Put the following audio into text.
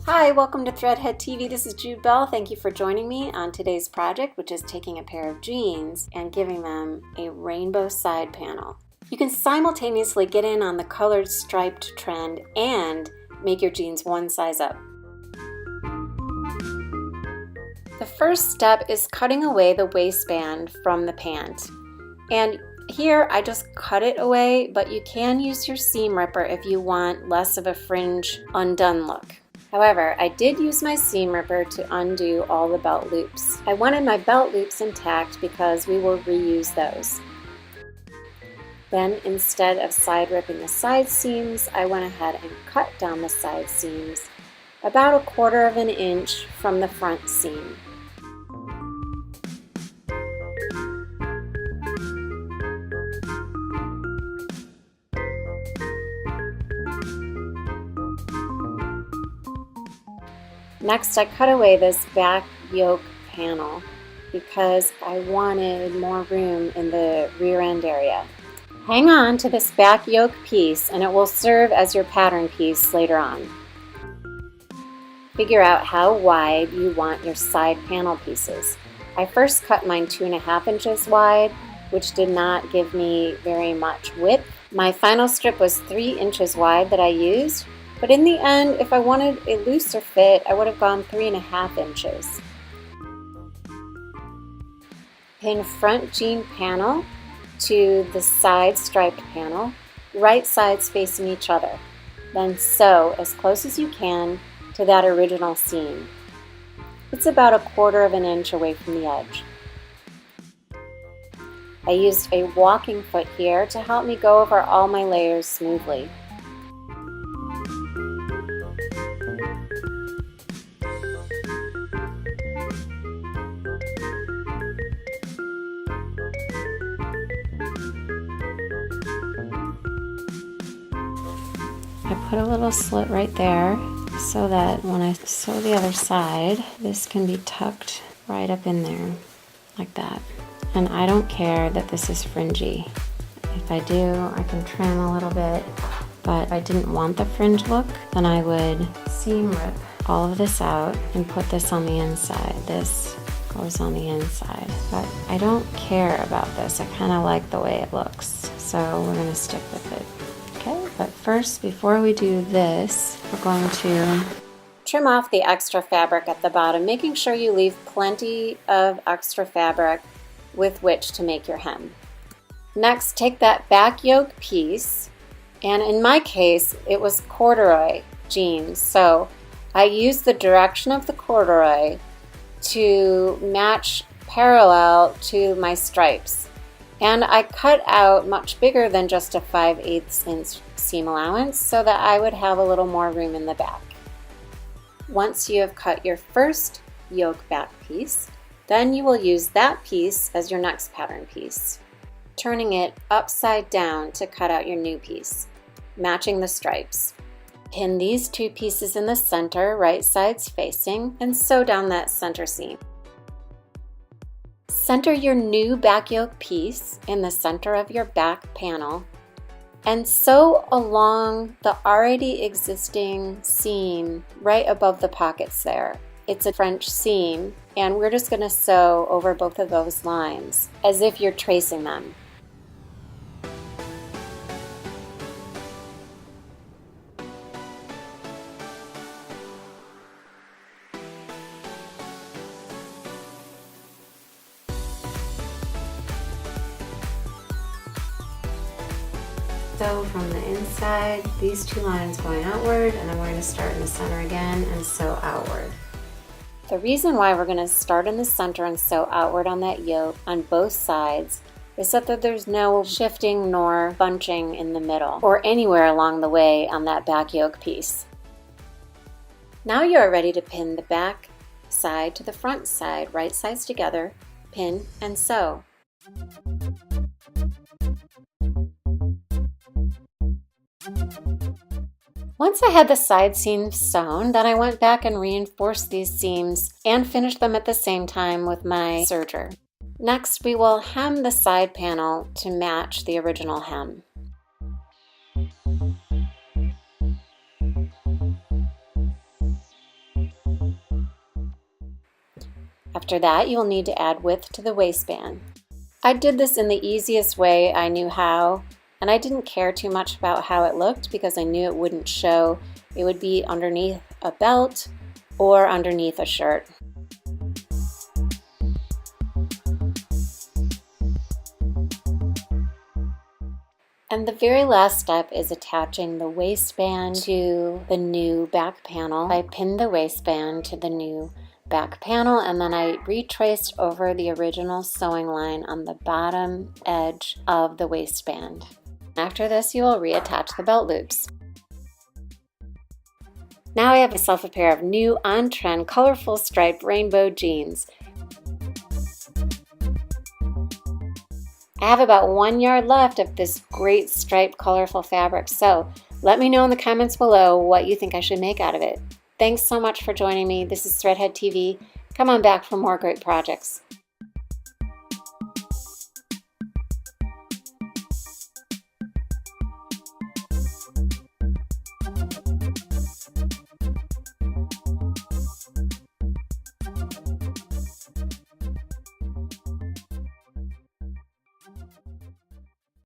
Hi, welcome to Threadhead TV. This is Jude Bell. Thank you for joining me on today's project, which is taking a pair of jeans and giving them a rainbow side panel. You can simultaneously get in on the colored striped trend and make your jeans one size up. The first step is cutting away the waistband from the pant. And here I just cut it away, but you can use your seam ripper if you want less of a fringe undone look. However, I did use my seam ripper to undo all the belt loops. I wanted my belt loops intact because we will reuse those. Then, instead of side ripping the side seams, I went ahead and cut down the side seams about 1/4 of an inch from the front seam. Next, I cut away this back yoke panel because I wanted more room in the rear end area. Hang on to this back yoke piece and it will serve as your pattern piece later on. Figure out how wide you want your side panel pieces. I first cut mine 2.5 inches wide, which did not give me very much width. My final strip was 3 inches wide that I used. But in the end, if I wanted a looser fit, I would have gone 3.5 inches. Pin front jean panel to the side striped panel, right sides facing each other. Then sew as close as you can to that original seam. It's about 1/4 of an inch away from the edge. I used a walking foot here to help me go over all my layers smoothly. I put a little slit right there so that when I sew the other side, this can be tucked right up in there like that. And I don't care that this is fringy. If I do, I can trim a little bit, but if I didn't want the fringe look, then I would seam rip all of this out and put this on the inside. This goes on the inside, but I don't care about this. I kind of like the way it looks, so we're going to stick with it. Okay, but first, before we do this, we're going to trim off the extra fabric at the bottom, making sure you leave plenty of extra fabric with which to make your hem. Next, take that back yoke piece, and in my case, it was corduroy jeans, so I used the direction of the corduroy to match parallel to my stripes. And I cut out much bigger than just a 5/8 inch seam allowance so that I would have a little more room in the back. Once you have cut your first yoke back piece, then you will use that piece as your next pattern piece, turning it upside down to cut out your new piece, matching the stripes. Pin these two pieces in the center, right sides facing, and sew down that center seam. Center your new back yoke piece in the center of your back panel and sew along the already existing seam right above the pockets there. It's a French seam, and we're just going to sew over both of those lines as if you're tracing them. Sew from the inside, these two lines going outward, and then we're going to start in the center again and sew outward. The reason why we're going to start in the center and sew outward on that yoke on both sides is so that there's no shifting nor bunching in the middle or anywhere along the way on that back yoke piece. Now you are ready to pin the back side to the front side, right sides together, pin and sew. Once I had the side seams sewn, then I went back and reinforced these seams and finished them at the same time with my serger. Next, we will hem the side panel to match the original hem. After that, you will need to add width to the waistband. I did this in the easiest way I knew how, and I didn't care too much about how it looked because I knew it wouldn't show. It would be underneath a belt or underneath a shirt. And the very last step is attaching the waistband to the new back panel. I pinned the waistband to the new back panel, and then I retraced over the original sewing line on the bottom edge of the waistband. After this, you will reattach the belt loops. Now I have myself a pair of new on-trend colorful striped rainbow jeans. I have about 1 yard left of this great striped colorful fabric, so let me know in the comments below what you think I should make out of it. Thanks so much for joining me. This is Threadhead TV. Come on back for more great projects.